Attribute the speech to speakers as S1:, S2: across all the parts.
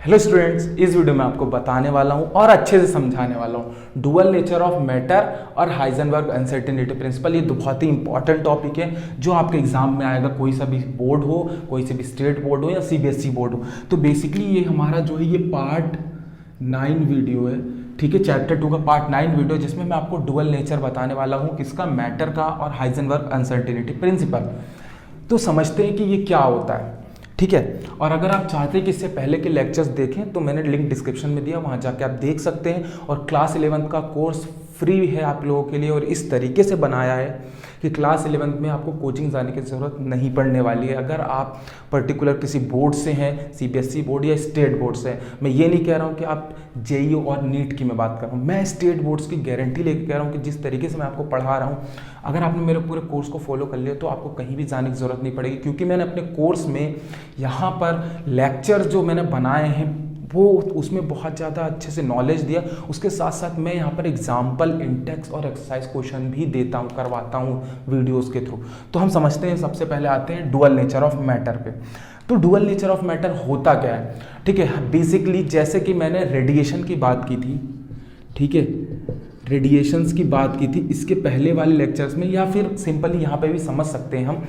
S1: Hello students, इस video में आपको बताने वाला हूं और अच्छे से समझाने वाला हूं डुअल नेचर ऑफ मैटर और हाइजेनबर्ग अनसर्टेनिटी प्रिंसिपल। ये बहुत ही इंपॉर्टेंट टॉपिक है जो आपके एग्जाम में आएगा, कोई सा भी बोर्ड हो, कोई से भी स्टेट बोर्ड हो या सीबीएसई बोर्ड हो। तो बेसिकली ये हमारा जो है ये पार्ट 9 वीडियो है, ठीक है, चैप्टर 2 का पार्ट 9 वीडियो, जिसमें मैं आपको डुअल नेचर बताने वाला हूँ, किसका, मैटर का और हाइजेनबर्ग अनसर्टेनिटी प्रिंसिपल। तो समझते हैं कि ये क्या होता है, ठीक है। और अगर आप चाहते हैं कि इससे पहले के लेक्चर्स देखें तो मैंने लिंक डिस्क्रिप्शन में दिया, वहाँ जाके आप देख सकते हैं। और क्लास 11th का कोर्स फ्री है आप लोगों के लिए, और इस तरीके से बनाया है कि क्लास 11th में आपको कोचिंग जाने की ज़रूरत नहीं पड़ने वाली है। अगर आप पर्टिकुलर किसी बोर्ड से हैं, सीबीएसई बोर्ड या स्टेट बोर्ड से, मैं ये नहीं कह रहा हूँ कि आप जेईई और नीट की मैं बात कर रहा हूँ, मैं स्टेट बोर्ड्स की गारंटी लेके कह रहा हूँ कि जिस तरीके से मैं आपको पढ़ा रहा हूँ, अगर आपने मेरे पूरे कोर्स को फॉलो कर लिया तो आपको कहीं भी जाने की ज़रूरत नहीं पड़ेगी। क्योंकि मैंने अपने कोर्स में यहाँ पर लेक्चर जो मैंने बनाए हैं वो उसमें बहुत ज़्यादा अच्छे से नॉलेज दिया। उसके साथ साथ मैं यहाँ पर एग्जाम्पल, इंटेक्स और एक्सरसाइज क्वेश्चन भी देता हूँ, करवाता हूँ वीडियोस के थ्रू। तो हम समझते हैं, सबसे पहले आते हैं डुअल नेचर ऑफ मैटर पे। तो डुअल नेचर ऑफ मैटर होता क्या है, ठीक है। बेसिकली जैसे कि मैंने रेडिएशन की बात की थी, ठीक है, रेडिएशंस की बात की थी इसके पहले वाले लेक्चर्स में, या फिर सिंपली यहाँ पे भी समझ सकते हैं हम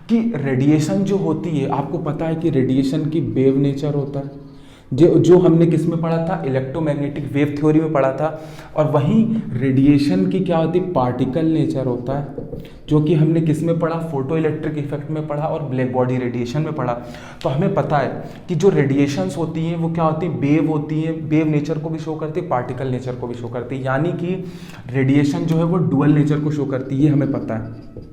S1: कि रेडिएशन जो होती है, आपको पता है कि रेडिएशन की वेव नेचर होता है, जो हमने किस में पढ़ा था, इलेक्ट्रोमैग्नेटिक वेव थ्योरी में पढ़ा था। और वहीं रेडिएशन की क्या होती है, पार्टिकल नेचर होता है, जो कि हमने किस में पढ़ा, फोटो इलेक्ट्रिक इफेक्ट में पढ़ा और ब्लैक बॉडी रेडिएशन में पढ़ा। तो हमें पता है कि जो रेडिएशंस होती हैं वो क्या होती है, वेव होती है, वेव नेचर को भी शो करती है, पार्टिकल नेचर को भी शो करती है। यानी कि रेडिएशन जो है वो डुअल नेचर को शो करती है, ये हमें पता है,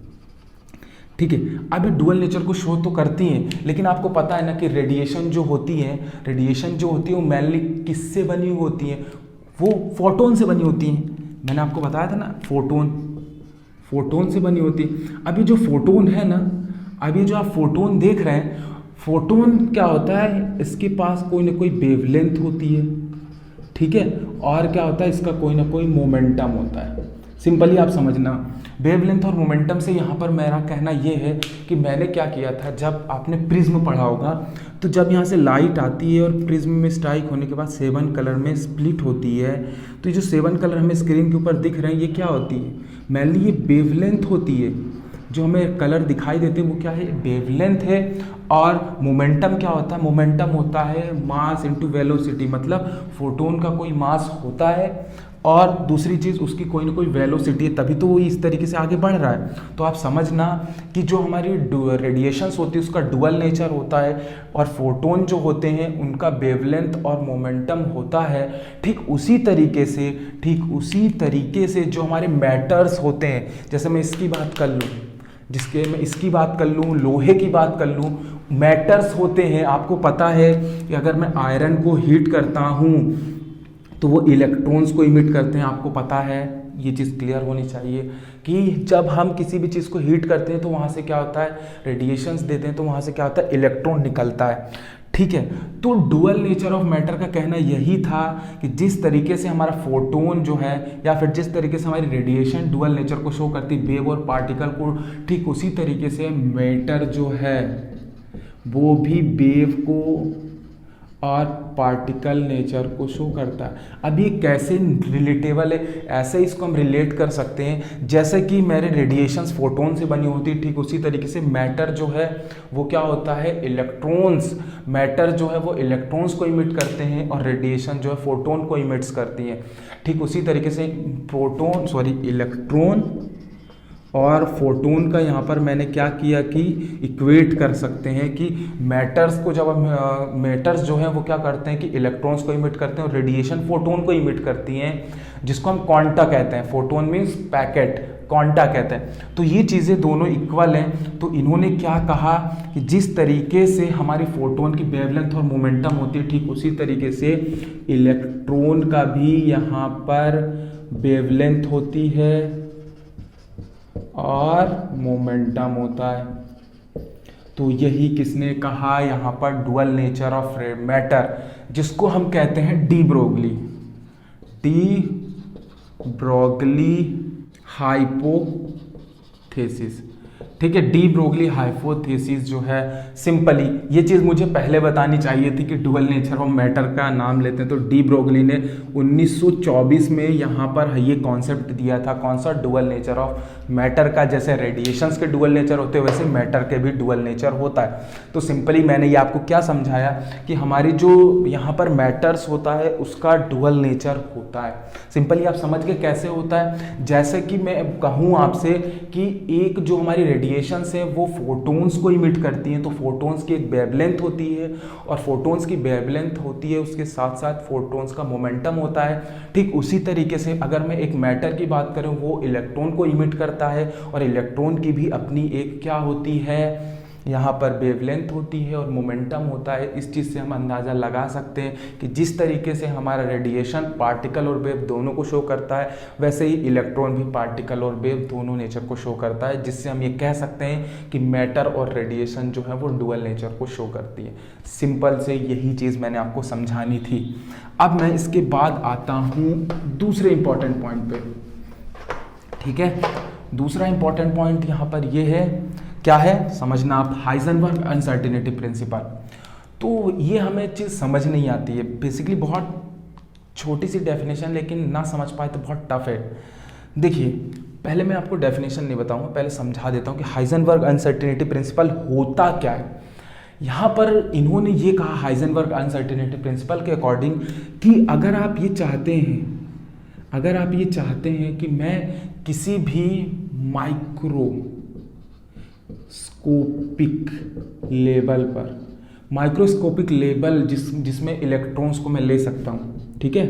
S1: ठीक है। अब डुअल नेचर को शो तो करती हैं, लेकिन आपको पता है ना कि रेडिएशन जो होती है वो मेनली किससे बनी हुई होती है, वो फोटोन से बनी होती हैं। मैंने आपको बताया था ना, फोटोन से बनी होती है। अभी जो फोटोन है ना, अभी जो आप फोटोन देख रहे हैं, फोटोन क्या होता है, इसके पास कोई ना कोई वेवलेंथ होती है, ठीक है, और क्या होता है, इसका कोई ना कोई मोमेंटम होता है। सिंपली आप समझना, वेवलेंथ और मोमेंटम से यहाँ पर मेरा कहना ये है कि मैंने क्या किया था, जब आपने प्रिज्म पढ़ा होगा, तो जब यहाँ से लाइट आती है और प्रिज्म में स्ट्राइक होने के बाद 7 कलर में स्प्लिट होती है, तो ये जो 7 कलर हमें स्क्रीन के ऊपर दिख रहे हैं, ये क्या होती है, मेनली ये वेवलेंथ होती है। जो हमें कलर दिखाई देते हैं वो क्या है, वेवलेंथ है। और मोमेंटम क्या होता है, मोमेंटम होता है मास इनटू वेलोसिटी, मतलब फोटोन का कोई मास होता है और दूसरी चीज़ उसकी कोई ना कोई वेलोसिटी है, तभी तो वो इस तरीके से आगे बढ़ रहा है। तो आप समझना कि जो हमारी रेडिएशंस होती है उसका डुअल नेचर होता है, और फोटोन जो होते हैं उनका वेवलेंथ और मोमेंटम होता है। ठीक उसी तरीके से जो हमारे मैटर्स होते हैं, जैसे मैं इसकी बात कर लूँ, लोहे की बात कर लूँ, मैटर्स होते हैं। आपको पता है कि अगर मैं आयरन को हीट करता हूँ तो वो इलेक्ट्रॉन्स को इमिट करते हैं, आपको पता है, ये चीज़ क्लियर होनी चाहिए कि जब हम किसी भी चीज़ को हीट करते हैं तो वहाँ से क्या होता है, रेडिएशंस देते हैं, तो वहाँ से क्या होता है, इलेक्ट्रॉन निकलता है, ठीक है। तो डुअल नेचर ऑफ मैटर का कहना यही था कि जिस तरीके से हमारा फोटोन जो है, या फिर जिस तरीके से हमारी रेडिएशन डुअल नेचर को शो करती है, वेव और पार्टिकल को, ठीक उसी तरीके से मैटर जो है वो भी वेव को और पार्टिकल नेचर को शो करता है। अब ये कैसे रिलेटेबल है, ऐसे इसको हम रिलेट कर सकते हैं जैसे कि मेरे रेडिएशंस फोटोन से बनी होती है, ठीक उसी तरीके से मैटर जो है वो क्या होता है, इलेक्ट्रॉन्स। मैटर जो है वो इलेक्ट्रॉन्स को इमिट करते हैं और रेडिएशन जो है फोटोन को इमिट्स करती है। ठीक उसी तरीके से इलेक्ट्रॉन और फोटोन का यहाँ पर मैंने क्या किया कि इक्वेट कर सकते हैं कि मैटर्स को, जब हम मैटर्स जो हैं वो क्या करते हैं कि इलेक्ट्रॉन्स को इमिट करते हैं और रेडिएशन फोटोन को इमिट करती हैं, जिसको हम क्वांटा कहते हैं। फोटोन मीन्स पैकेट, क्वांटा कहते हैं। तो ये चीज़ें दोनों इक्वल हैं। तो इन्होंने क्या कहा कि जिस तरीके से हमारी फोटोन की वेवलेंथ और मोमेंटम होती है, ठीक उसी तरीके से इलेक्ट्रॉन का भी यहाँ पर वेवलेंथ होती है और मोमेंटम होता है। तो यही किसने कहा यहाँ पर, डुअल नेचर ऑफ मैटर, जिसको हम कहते हैं डी ब्रोगली हाइपोथेसिस, ठीक है। डी ब्रोगली हाइपोथेसिस जो है, सिंपली ये चीज़ मुझे पहले बतानी चाहिए थी कि डुअल नेचर ऑफ मैटर का नाम लेते हैं, तो डी ब्रोगली ने 1924 में यहाँ पर ये कॉन्सेप्ट दिया था, कौन सा, डुअल नेचर ऑफ मैटर का। जैसे रेडिएशंस के डुअल नेचर होते हैं वैसे मैटर के भी डुअल नेचर होता है। तो सिंपली मैंने ये आपको क्या समझाया कि हमारी जो यहाँ पर मैटर्स होता है उसका डुअल नेचर होता है। सिंपली आप समझ के कैसे होता है, जैसे कि मैं कहूँ आपसे कि एक जो हमारी रेडिएशंस है वो फोटोन्स को इमिट करती हैं, तो फोटोन्स की एक वेवलेंथ होती है, और फोटोन्स की वेवलेंथ होती है उसके साथ साथ फोटोन्स का मोमेंटम होता है। ठीक उसी तरीके से अगर मैं एक मैटर की बात करूं, वो इलेक्ट्रॉन को इमिट करता है, और इलेक्ट्रॉन की भी अपनी एक क्या होती है, यहाँ पर वेवलेंथ होती है और मोमेंटम होता है। इस चीज़ से हम अंदाज़ा लगा सकते हैं कि जिस तरीके से हमारा रेडिएशन पार्टिकल और वेव दोनों को शो करता है, वैसे ही इलेक्ट्रॉन भी पार्टिकल और वेव दोनों नेचर को शो करता है, जिससे हम ये कह सकते हैं कि मैटर और रेडिएशन जो है वो डुअल नेचर को शो करती है। सिंपल से यही चीज़ मैंने आपको समझानी थी। अब मैं इसके बाद आता हूँ दूसरे इंपॉर्टेंट पॉइंट पे। ठीक है, दूसरा इंपॉर्टेंट पॉइंट यहाँ पर ये है, क्या है समझना आप, हाइजेनबर्ग अनसर्टेनिटी प्रिंसिपल। तो ये हमें चीज़ समझ नहीं आती है, बेसिकली बहुत छोटी सी डेफिनेशन, लेकिन ना समझ पाए तो बहुत टफ है। देखिए पहले मैं आपको डेफिनेशन नहीं बताऊंगा, पहले समझा देता हूँ कि हाइजेनबर्ग अनसर्टेनिटी प्रिंसिपल होता क्या है। यहाँ पर इन्होंने ये कहा हाइजेनबर्ग अनसर्टेनिटी प्रिंसिपल के अकॉर्डिंग कि अगर आप ये चाहते हैं कि मैं किसी भी माइक्रोस्कोपिक लेवल जिसमें इलेक्ट्रॉन्स को मैं ले सकता हूँ, ठीक है,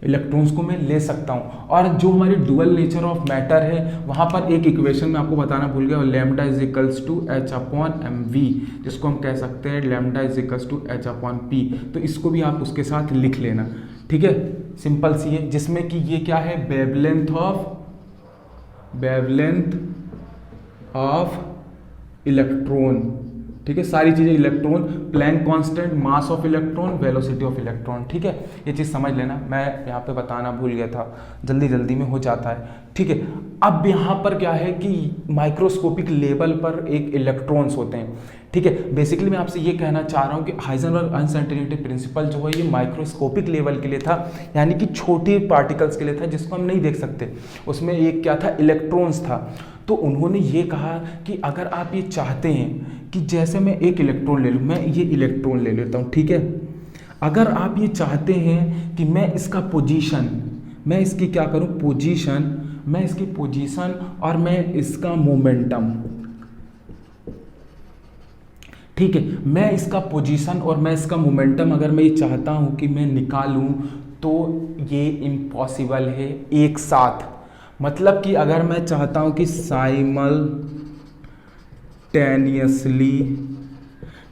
S1: इलेक्ट्रॉन्स को मैं ले सकता हूँ, और जो हमारी डुअल नेचर ऑफ मैटर है वहाँ पर एक इक्वेशन में आपको बताना भूल गया, lambda is equals to H/mv, जिसको हम कह सकते हैं lambda is equals to H/p। तो इसको भी आप उसके साथ लिख लेना, ठीक है, सिंपल सी है, जिसमें कि ये क्या है, वेवलेंथ ऑफ इलेक्ट्रॉन, ठीक है, सारी चीजें electron, Planck constant, mass of electron, velocity of electron. ठीक है, ये चीज समझ लेना, मैं यहाँ पे बताना भूल गया था, जल्दी में हो जाता है। ठीक है, अब यहाँ पर क्या है कि माइक्रोस्कोपिक लेवल पर एक इलेक्ट्रॉन्स होते हैं। ठीक है, बेसिकली मैं आपसे ये कहना चाह रहा हूँ कि हाइजेनबर्ग अनसर्टेनिटी प्रिंसिपल जो है ये माइक्रोस्कोपिक लेवल के लिए था, यानी कि छोटे पार्टिकल्स के लिए था जिसको हम नहीं देख सकते। उसमें एक क्या था, इलेक्ट्रॉन्स था। तो उन्होंने ये कहा कि अगर आप ये चाहते हैं कि जैसे मैं एक इलेक्ट्रॉन ले लूँ, मैं ये इलेक्ट्रॉन ले लेता हूँ, ठीक है, अगर आप ये चाहते हैं कि मैं इसका पोजीशन, मैं इसकी क्या करूँ, मैं इसकी पोजीशन और मैं इसका मोमेंटम, ठीक है, मैं इसका पोजीशन और मैं इसका मोमेंटम अगर मैं ये चाहता हूँ कि मैं निकालूँ, तो ये इम्पॉसिबल है एक साथ। मतलब कि अगर मैं चाहता हूं कि साइमल्टेनियसली,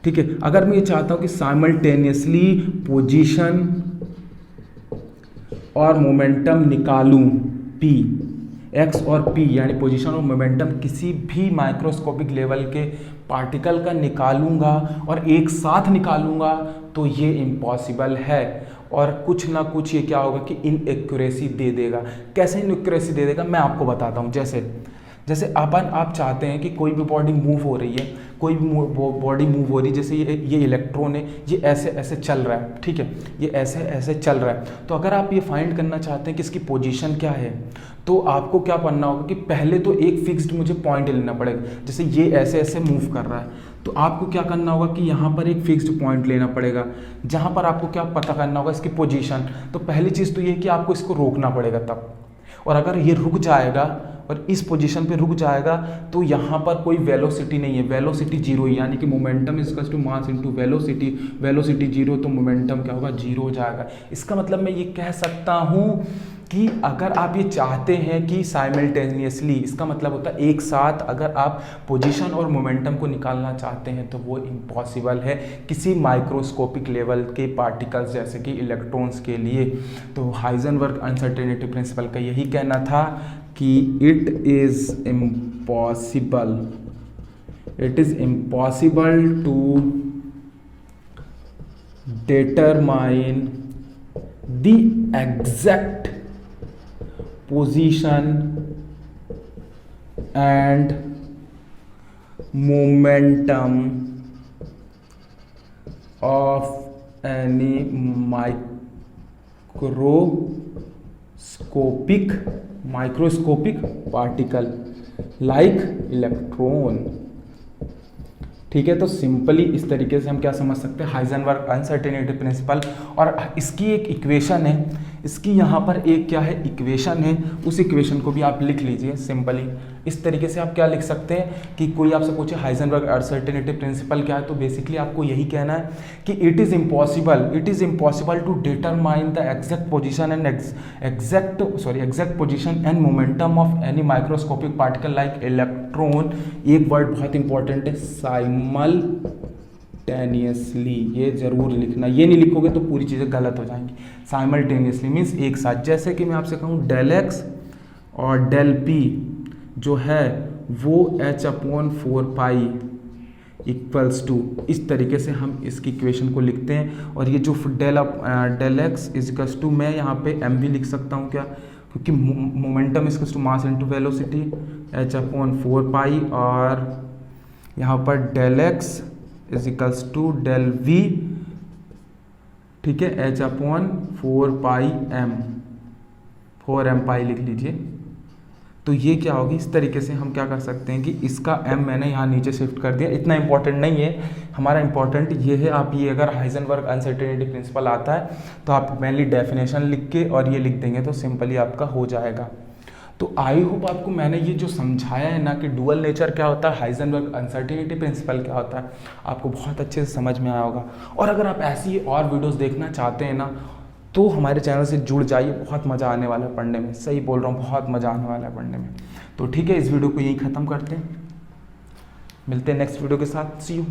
S1: ठीक है, अगर मैं ये चाहता हूं कि साइमल्टेनियसली पोजीशन और मोमेंटम निकालूं, पी, एक्स और पी, यानी पोजीशन और मोमेंटम किसी भी माइक्रोस्कोपिक लेवल के पार्टिकल का निकालूंगा और एक साथ निकालूंगा, तो ये इम्पॉसिबल है। और कुछ ना कुछ ये क्या होगा कि इनएक्यूरेसी दे देगा। कैसे इनएक्यूरेसी दे देगा, मैं आपको बताता हूँ। जैसे आप चाहते हैं कि कोई भी बॉडी मूव हो रही है, कोई भी बॉडी मूव हो रही है, जैसे ये इलेक्ट्रॉन है, ये ऐसे ऐसे चल रहा है, ठीक है, ये ऐसे ऐसे चल रहा है। तो अगर आप ये फाइंड करना चाहते हैं कि इसकी पोजीशन क्या है, तो आपको क्या करना होगा कि पहले तो एक फिक्स्ड मुझे पॉइंट लेना पड़ेगा। जैसे ये ऐसे ऐसे मूव कर रहा है, तो आपको क्या करना होगा कि यहाँ पर एक फिक्स्ड पॉइंट लेना पड़ेगा, जहाँ पर आपको क्या पता करना होगा, इसकी पोजीशन। तो पहली चीज़ तो ये कि आपको इसको रोकना पड़ेगा तब, और अगर ये रुक जाएगा और इस पोजीशन पे रुक जाएगा, तो यहाँ पर कोई वेलोसिटी नहीं है, वेलोसिटी जीरो, यानी कि momentum equals to mass into velocity zero, तो मोमेंटम क्या होगा, जीरो हो जाएगा। इसका मतलब मैं ये कह सकता हूँ कि अगर आप ये चाहते हैं कि साइमल्टेनियसली, इसका मतलब होता है एक साथ, अगर आप पोजीशन और मोमेंटम को निकालना चाहते हैं, तो वो इम्पॉसिबल है किसी माइक्रोस्कोपिक लेवल के पार्टिकल्स जैसे कि इलेक्ट्रॉन्स के लिए। तो हाइजेनबर्ग अनसर्टेनिटी प्रिंसिपल का यही कहना था कि it is impossible to determine the exact position and momentum of any microscopic particle like electron। ठीक है, तो सिंपली इस तरीके से हम क्या समझ सकते हैं, हाइजेनबर्ग अनसर्टेनिटी प्रिंसिपल। और इसकी एक इक्वेशन है, इसकी यहाँ पर एक क्या है इक्वेशन है, उस इक्वेशन को भी आप लिख लीजिए सिंपली। इस तरीके से आप क्या लिख सकते हैं कि कोई आपसे पूछे हाइजेनबर्ग अनसर्टेनिटी प्रिंसिपल क्या है, तो बेसिकली आपको यही कहना है कि it is impossible to determine the exact position and exact position and momentum of any microscopic particle like electron. एक वर्ड बहुत इंपॉर्टेंट है, साइमल्टेनियसली, ये जरूर लिखना, ये नहीं लिखोगे तो पूरी चीज़ें गलत हो जाएंगी। साइमल्टेनियसली मीन्स एक साथ, जैसे कि मैं आपसे कहूँ डेल एक्स और डेल पी जो है वो h/4 इक्वल्स टू, इस तरीके से हम इसकी इक्वेशन को लिखते हैं। और ये जो डेल एक्स इजिकल्स टू, मैं यहाँ पे m भी लिख सकता हूँ क्या, क्योंकि momentum equals to mass into velocity h/4 और यहाँ पर del x equals to del v, ठीक है, h/4m लिख लीजिए। तो ये क्या होगी, इस तरीके से हम क्या कर सकते हैं कि इसका m मैंने यहाँ नीचे शिफ्ट कर दिया, इतना इंपॉर्टेंट नहीं है हमारा, इंपॉर्टेंट ये है, आप ये अगर हाइजेनबर्ग अनसर्टेनिटी प्रिंसिपल आता है तो आप मेनली डेफिनेशन लिख के और ये लिख देंगे तो सिंपली आपका हो जाएगा। तो आई होप आपको मैंने ये जो समझाया है ना कि डुअल नेचर क्या होता है, हाइजेनबर्ग अनसर्टेनिटी प्रिंसिपल क्या होता है, आपको बहुत अच्छे से समझ में आया होगा। और अगर आप ऐसी और वीडियोस देखना चाहते हैं ना तो हमारे चैनल से जुड़ जाइए, बहुत मज़ा आने वाला है पढ़ने में, सही बोल रहा हूँ, बहुत मज़ा आने वाला है पढ़ने में। तो ठीक है, इस वीडियो को यहीं ख़त्म करते हैं, मिलते हैं नेक्स्ट वीडियो के साथ, सी यू।